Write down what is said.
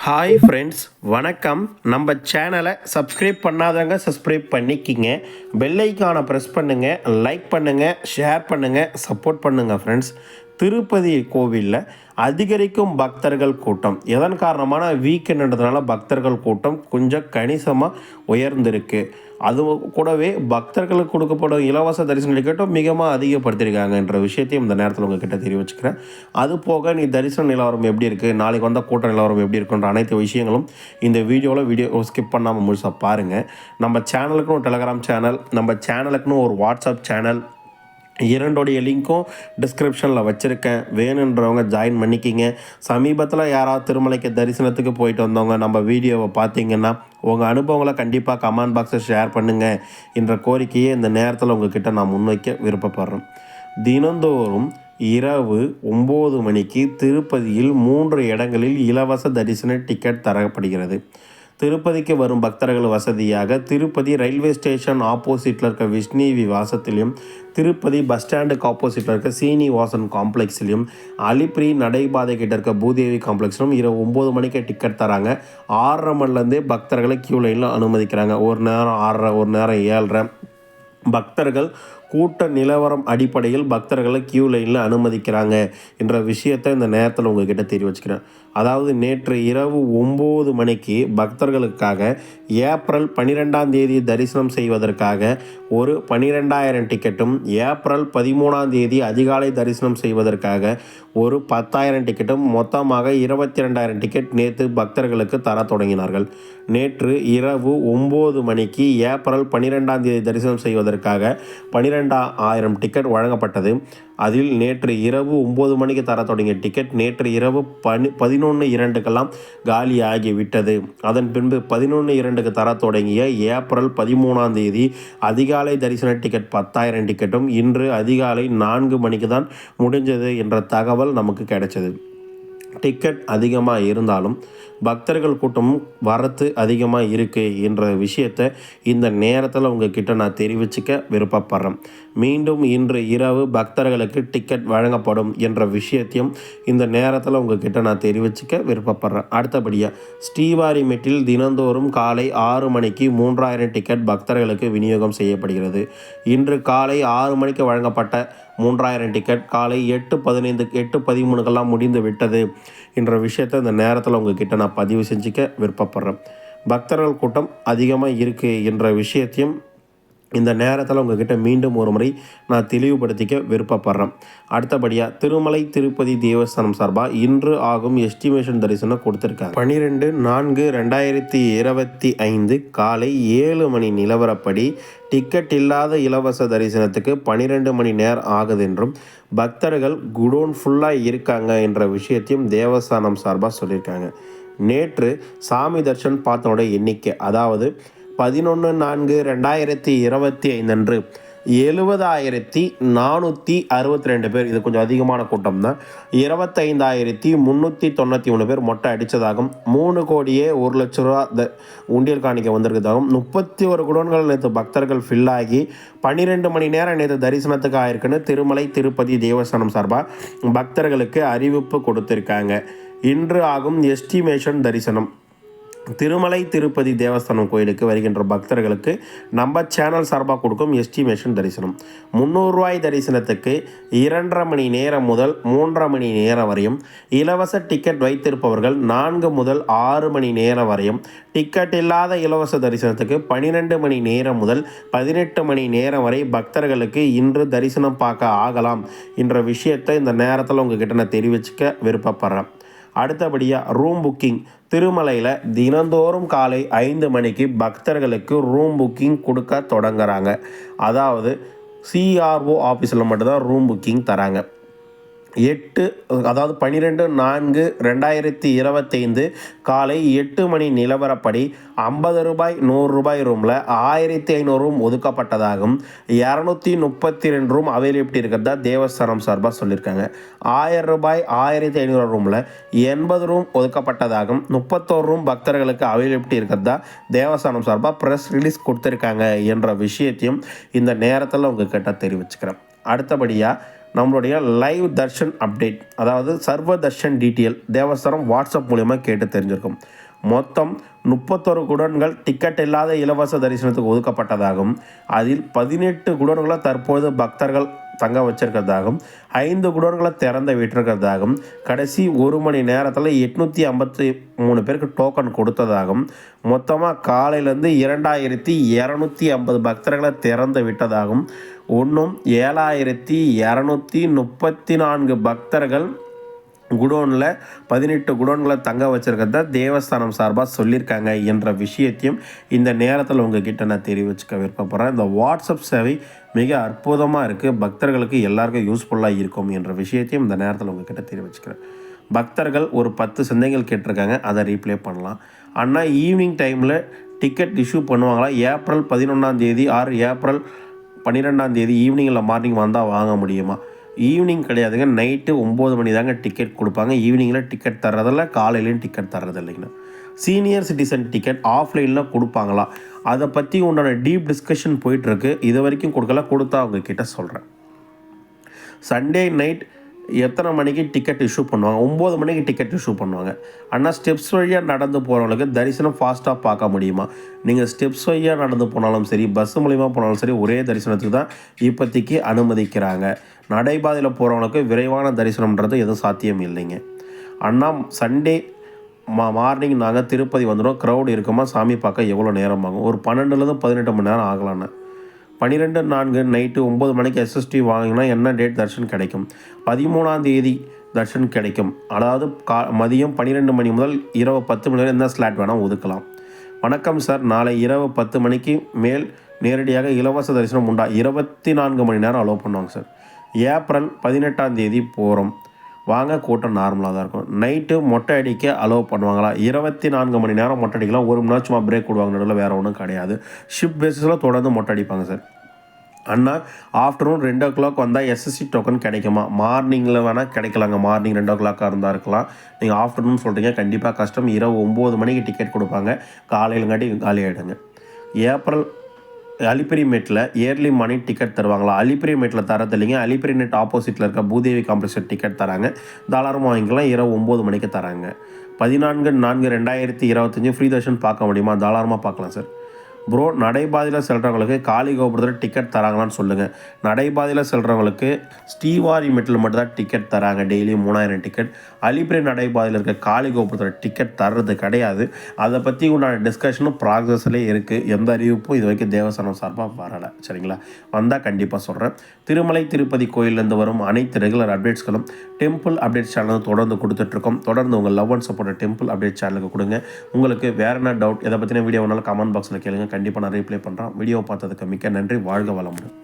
Hi friends, வணக்கம். நம்ம சேனலை சப்ஸ்கிரைப் பண்ணாதவங்க சப்ஸ்கிரைப் பண்ணிக்கிங்க. பெல் ஐக்கானை ப்ரெஸ் பண்ணுங்கள், லைக் பண்ணுங்கள், ஷேர் பண்ணுங்கள், சப்போர்ட் பண்ணுங்கள் ஃப்ரெண்ட்ஸ். திருப்பதி கோவிலில் அதிகரிக்கும் பக்தர்கள் கூட்டம் எதன் காரணமான வீக்கெண்டுன்றதுனால பக்தர்கள் கூட்டம் கொஞ்சம் கணிசமாக உயர்ந்திருக்கு. அது கூடவே பக்தர்களுக்கு கொடுக்கப்படும் இலவச தரிசன டிக்கெட்டும் மிகவும் அதிகப்படுத்தியிருக்காங்கன்ற விஷயத்தையும் இந்த நேரத்தில் உங்ககிட்ட தெரிவிச்சுக்கிறேன். அது போக நீ தரிசன நிலவரம் எப்படி இருக்குது, நாளைக்கு வந்த கூட்ட நிலவரம் எப்படி இருக்குன்ற அனைத்து விஷயங்களும் இந்த வீடியோ ஸ்கிப் பண்ணாமல் முழுசாக பாருங்கள். நம்ம சேனலுக்குன்னு ஒரு டெலகிராம் சேனல், நம்ம சேனலுக்குன்னு ஒரு வாட்ஸ்அப் சேனல், இரண்டோடைய லிங்க்கும் டிஸ்கிரிப்ஷனில் வச்சுருக்கேன். வேணுன்றவங்க ஜாயின் பண்ணிக்கிங்க. சமீபத்தில் யாராவது திருமலைக்கு தரிசனத்துக்கு போயிட்டு வந்தவங்க நம்ம வீடியோவை பார்த்தீங்கன்னா உங்கள் அனுபவங்களை கண்டிப்பாக கமெண்ட் பாக்ஸில் ஷேர் பண்ணுங்கள் என்ற கோரிக்கையை இந்த நேரத்தில் உங்ககிட்ட நான் முன்வைக்க விருப்பப்படுறேன். தினந்தோறும் இரவு 9 மணிக்கு திருப்பதியில் 3 இடங்களில் இலவச தரிசன டிக்கெட் தரப்படுகிறது. திருப்பதிக்கு வரும் பக்தர்கள் வசதியாக திருப்பதி ரயில்வே ஸ்டேஷன் ஆப்போசிட்டில் இருக்க விஷ்ணு வாசத்திலையும், திருப்பதி பஸ் ஸ்டாண்டுக்கு ஆப்போசிட்டில் இருக்க சீனிவாசன் காம்ப்ளெக்ஸ்லையும், அலிப்ரி நடைபாதை கிட்ட இருக்க பூதேவி காம்ப்ளெக்ஸ்லையும் இரவு 9 மணிக்கு டிக்கெட் தராங்க. 6:30 மணிலேருந்தே பக்தர்களை கியூ லைனில் அனுமதிக்கிறாங்க. ஒரு நேரம் 6:30, ஒரு நேரம் 7:30. பக்தர்கள் கூட்ட நிலவரம் அடிப்படையில் பக்தர்களை கியூ லைனில் அனுமதிக்கிறாங்க என்ற விஷயத்தை இந்த நேரத்தில் உங்ககிட்ட தெரிவிச்சுக்கிறேன். அதாவது நேற்று இரவு 9 மணிக்கு பக்தர்களுக்காக ஏப்ரல் 12ஆம் தேதி தரிசனம் செய்வதற்காக ஒரு 12,000 டிக்கெட்டும், ஏப்ரல் 13ஆம் தேதி அதிகாலை தரிசனம் செய்வதற்காக ஒரு 10,000 டிக்கெட்டும், மொத்தமாக 22,000 டிக்கெட் நேற்று பக்தர்களுக்கு தர தொடங்கினார்கள். நேற்று இரவு 9 மணிக்கு ஏப்ரல் 12ஆம் தேதி தரிசனம் செய்வதற்காக 12,000 டிக்கெட் வழங்கப்பட்டது. அதில் நேற்று இரவு 9 மணிக்கு தர தொடங்கிய டிக்கெட் நேற்று இரவு 11:02க்கெல்லாம் காலி ஆகிவிட்டது. அதன் பின்பு 11:02க்கு தர தொடங்கிய ஏப்ரல் 13ஆம் தேதி அதிகாலை தரிசன டிக்கெட் 10,000 டிக்கெட்டும் இன்று அதிகாலை 4 மணிக்கு தான் முடிஞ்சது என்ற தகவல் நமக்கு கிடைச்சது. டிக்கெட் அதிகமாக இருந்தாலும் பக்தர்கள் கூட்டமும் வரத்து அதிகமாக இருக்குது என்ற விஷயத்தை இந்த நேரத்தில் உங்ககிட்ட நான் தெரிவிச்சுக்க விருப்பப்படுறேன். மீண்டும் இன்று இரவு பக்தர்களுக்கு டிக்கெட் வழங்கப்படும் என்ற விஷயத்தையும் இந்த நேரத்தில் உங்ககிட்ட நான் தெரிவிச்சுக்க விருப்பப்படுறேன். அடுத்தபடியாக ஸ்ரீவாரிமெட்டில் தினந்தோறும் காலை 6 மணிக்கு 3,000 டிக்கெட் பக்தர்களுக்கு விநியோகம் செய்யப்படுகிறது. இன்று காலை 6 மணிக்கு வழங்கப்பட்ட 3,000 டிக்கெட் காலை 8:15, 8:13க்கெல்லாம் முடிந்து விட்டது என்ற விஷயத்தை இந்த நேரத்தில் உங்ககிட்ட நான் பதிவு செஞ்சுக்க விருப்பப்படுறேன். பக்தர்கள் கூட்டம் அதிகமாக இருக்குது என்ற விஷயத்தையும் இந்த நேரத்தில் உங்ககிட்ட மீண்டும் ஒரு முறை நான் தெளிவுபடுத்திக்க விருப்பப்படுறேன். அடுத்தபடியாக திருமலை திருப்பதி தேவஸ்தானம் சார்பாக இன்று ஆகும் எஸ்டிமேஷன் தரிசனம் கொடுத்துருக்காங்க. 12/4/2025 காலை 7 மணி நிலவரப்படி டிக்கெட் இல்லாத இலவச தரிசனத்துக்கு 12 மணி நேரம் ஆகுது என்றும், பக்தர்கள் குடோன் ஃபுல்லாக இருக்காங்க என்ற விஷயத்தையும் தேவஸ்தானம் சார்பாக சொல்லியிருக்காங்க. நேற்று சாமி தர்ஷன் பார்த்தோட எண்ணிக்கை, அதாவது 11/4/2025 அன்று 70,462 பேர், இது கொஞ்சம் அதிகமான கூட்டம் தான். 25,393 பேர் மொட்டை அடித்ததாகவும், 3,01,00,000 உண்டியல் காணிக்க வந்திருக்கிறதாகவும், 31 குடோன்கள் நேற்று பக்தர்கள் ஃபில்லாகி 12 மணி நேரம் நேற்று தரிசனத்துக்கு ஆயிருக்குன்னு திருமலை திருப்பதி தேவஸ்தானம் சார்பாக பக்தர்களுக்கு அறிவிப்பு கொடுத்துருக்காங்க. இன்று ஆகும் எஸ்டிமேஷன் தரிசனம். திருமலை திருப்பதி தேவஸ்தானம் கோயிலுக்கு வருகின்ற பக்தர்களுக்கு நம்ம சேனல் சார்பாக கொடுக்கும் எஸ்டிமேஷன் தரிசனம். 300 ரூபாய் தரிசனத்துக்கு 2.5 மணி நேரம் முதல் 3.5 மணி நேரம் வரையும், இலவச டிக்கெட் வைத்திருப்பவர்கள் 4 முதல் 6 மணி நேரம் வரையும், டிக்கெட் இல்லாத இலவச தரிசனத்துக்கு 12 மணி நேரம் முதல் 18 மணி நேரம் வரை பக்தர்களுக்கு இன்று தரிசனம் பார்க்க ஆகலாம் என்ற விஷயத்தை இந்த நேரத்தில் உங்ககிட்ட நான் தெரிவிச்சுக்க விருப்பப்படுறேன். அடுத்தபடியாக ரூம் புக்கிங். திருமலையில் தினந்தோறும் காலை 5 மணிக்கு பக்தர்களுக்கு ரூம் புக்கிங் கொடுக்க தொடங்குறாங்க. அதாவது சிஆர்ஓ ஆஃபீஸில் மட்டும்தான் ரூம் புக்கிங் தராங்க. 12/4/2025 காலை 8 மணி நிலவரப்படி 50 ரூபாய் 100 ரூபாய் ரூமில் 1,500 ரூம் ஒதுக்கப்பட்டதாகவும், 232 ரூம் அவைலபிலிட்டி இருக்கிறதா தேவஸ்தானம் சார்பாக சொல்லியிருக்காங்க. 1,000 ரூபாய் 1,500 ரூமில் 80 ரூம் ஒதுக்கப்பட்டதாகவும், 31 ரூம் பக்தர்களுக்கு அவைலபிலிட்டி இருக்கிறதா தேவஸ்தானம் சார்பாக ப்ரெஸ் ரிலீஸ் கொடுத்துருக்காங்க என்ற விஷயத்தையும் இந்த நேரத்தில் உங்ககிட்ட தெரிவிச்சுக்கிறேன். அடுத்தபடியாக நம்மளுடைய லைவ் தர்ஷன் அப்டேட், அதாவது சர்வ தர்ஷன் டீட்டெயில் தேவஸ்தானம் வாட்ஸ்அப் மூலிமா கேட்டு தெரிஞ்சிருக்கும். மொத்தம் 31 குடோன்கள் டிக்கெட் இல்லாத இலவச தரிசனத்துக்கு ஒதுக்கப்பட்டதாகவும், அதில் 18 குடோன்களை தற்போது பக்தர்கள் தங்க வச்சிருக்கிறதாகவும், 5 குடோன்களை திறந்து விட்டுருக்கிறதாகவும், கடைசி 1 மணி நேரத்தில் 853 பேருக்கு டோக்கன் கொடுத்ததாகவும், மொத்தமாக காலையிலேருந்து 2250 பக்தர்களை திறந்து விட்டதாகவும், இன்னும் 7234 பக்தர்கள் குடோனில் 18 குடோன்களை தங்க வச்சுருக்கிறத தேவஸ்தானம் சார்பாக சொல்லியிருக்காங்க என்ற விஷயத்தையும் இந்த நேரத்தில் உங்ககிட்ட நான் தெரிவிச்சுக்க விருப்பப்படுறேன். இந்த வாட்ஸ்அப் சேவை மிக அற்புதமாக இருக்குது, பக்தர்களுக்கு எல்லாருக்கும் யூஸ்ஃபுல்லாக இருக்கும் என்ற விஷயத்தையும் இந்த நேரத்தில் உங்ககிட்ட தெரிவிச்சுக்கிறேன். பக்தர்கள் ஒரு 10 சந்தேகங்கள் கேட்டிருக்காங்க, அதை ரீப்ளே பண்ணலாம். ஆனால் ஈவினிங் டைமில் டிக்கெட் இஷ்யூ பண்ணுவாங்களா? ஏப்ரல் 11 ஆர் ஏப்ரல் 12 ஈவினிங்கில் மார்னிங் வந்தால் வாங்க முடியுமா? ஈவினிங் கிடையாதுங்க, நைட்டு 9 மணி தாங்க டிக்கெட் கொடுப்பாங்க. ஈவினிங்கில் டிக்கெட் தர்றதில்ல, காலையிலையும் டிக்கெட் தர்றதில்லைங்கண்ணா. சீனியர் சிட்டிசன் டிக்கெட் ஆஃப்லைனில் கொடுப்பாங்களா? அதை பற்றி உண்டான டீப் டிஸ்கஷன் போயிட்டுருக்கு. இது வரைக்கும் கொடுத்தா அவங்கக்கிட்ட சொல்கிறேன். சண்டே நைட் எத்தனை மணிக்கு டிக்கெட் இஷ்யூ பண்ணுவாங்க? 9 மணிக்கு டிக்கெட் இஷ்யூ பண்ணுவாங்க. ஆனால் ஸ்டெப்ஸ் வழியாக நடந்து போகிறவங்களுக்கு தரிசனம் ஃபாஸ்ட்டாக பார்க்க முடியுமா? நீங்கள் ஸ்டெப்ஸ் வழியாக நடந்து போனாலும் சரி, பஸ் மூலிமா போனாலும் சரி, ஒரே தரிசனத்துக்கு தான் இப்போதைக்கு அனுமதிக்கிறாங்க. நடைபாதையில் போகிறவங்களுக்கு விரைவான தரிசனம்ன்றது எதுவும் சாத்தியம் இல்லைங்க. அண்ணா சண்டே மார்னிங் நாங்கள் திருப்பதி வந்துடும், க்ரௌட் இருக்குமா, சாமி பார்க்க எவ்வளோ நேரம் ஆகும்? ஒரு 12லேருந்து 18 மணி நேரம் ஆகலான்னு. 12/4 நைட்டு 9 மணிக்கு எஸ்எஸ்டி வாங்கினா என்ன டேட் தர்ஷன் கிடைக்கும்? 13 தர்ஷன் கிடைக்கும். அதாவது மதியம் 12 மணி முதல் இரவு 10 மணி வரை எந்த ஸ்லாட் வேணால் ஒதுக்கலாம். வணக்கம் சார், நாளை இரவு 10 மணிக்கு மேல் நேரடியாக இலவச தரிசனம் உண்டா? 24 மணி நேரம் அலோவ் பண்ணுவாங்க சார். ஏப்ரல் 18 போகிறோம் வாங்க, கூட்டம் நார்மலாக தான் இருக்கும். நைட்டு மொட்டை அடிக்க அலோவ் பண்ணுவாங்களா? 24 மணி நேரம் மொட்டை அடிக்கலாம். 1 மணி நேரம் சும்மா பிரேக் விடுவாங்க, நடுவில் வேறு ஒன்றும் கிடையாது. ஷிஃப்ட் பேஸிஸில் தொடர்ந்து மொட்டை அடிப்பாங்க சார். அண்ணா ஆஃப்டர்நூன் 2 o'clock வந்தால் எஸ்எஸ்சி டோக்கன் கிடைக்குமா? மார்னிங்கில் வேணால் கிடைக்கலாங்க, மார்னிங் 2 o'clock இருந்தால் இருக்கலாம். நீங்கள் ஆஃப்டர்நூன் சொல்கிறீங்க, கண்டிப்பாக கஷ்டம். இரவு 9 மணிக்கு டிக்கெட் கொடுப்பாங்க, காலையிலங்காட்டி காலி ஆகிடுங்க. ஏப்ரல் அலிப்பிரிமேட்டில் ஏர்லி மார்னிங் டிக்கெட் தருவாங்களா? அலிப்பிரிமேட்டில் தரது இல்லைங்க, அலிப்பிரிமேட் ஆப்போசிட்டில் இருக்க பூதேவி காம்ப்ளெக்ஸில் டிக்கெட் தராங்க, தாராளமாக வாங்கிக்கலாம். இரவு 9 மணிக்கு தராங்க. 14/4/2025 ஃப்ரீ தர்ஷன் பார்க்க முடியுமா? தாராளமாக பார்க்கலாம் சார். ப்ரோ, நடைபாதையில் செல்கிறவங்களுக்கு காளி கோபுரத்தில் டிக்கெட் தராங்களான்னு சொல்லுங்கள். நடைபாதையில் செல்கிறவங்களுக்கு ஸ்ரீவாரி மெட்டில் மட்டும்தான் டிக்கெட் தராங்க, டெய்லியும் 3000 டிக்கெட். அலிபிரி நடைபாதையில் இருக்க காளி கோபுரத்தில் டிக்கெட் தர்றது கிடையாது. அதை பற்றி உண்டான டிஸ்கஷனும் ப்ராக்ரஸ்லேயே இருக்குது. எந்த அறிவிப்பும் இது வரைக்கும் தேவஸ்தானம் சார்பாக வரலை, சரிங்களா? வந்தால் கண்டிப்பாக சொல்கிறேன். திருமலை திருப்பதி கோயிலேருந்து வரும் அனைத்து ரெகுலர் அப்டேட்ஸ்களும் டெம்பிள் அப்டேட் சேனல் தொடர்ந்து கொடுத்துட்ருக்கோம். தொடர்ந்து உங்கள் love and support temple update சேனலுக்கு கொடுங்க. உங்களுக்கு வேறு என்ன டவுட், எதை பற்றின வீடியோ வேணாலும் கமெண்ட் பாக்ஸில் கேளுங்க, கண்டிப்பாக நான் ரீப்ளை பண்ணுறேன். வீடியோ பார்த்ததுக்கு மிக்க நன்றி. வாழ்க வளமுடன்.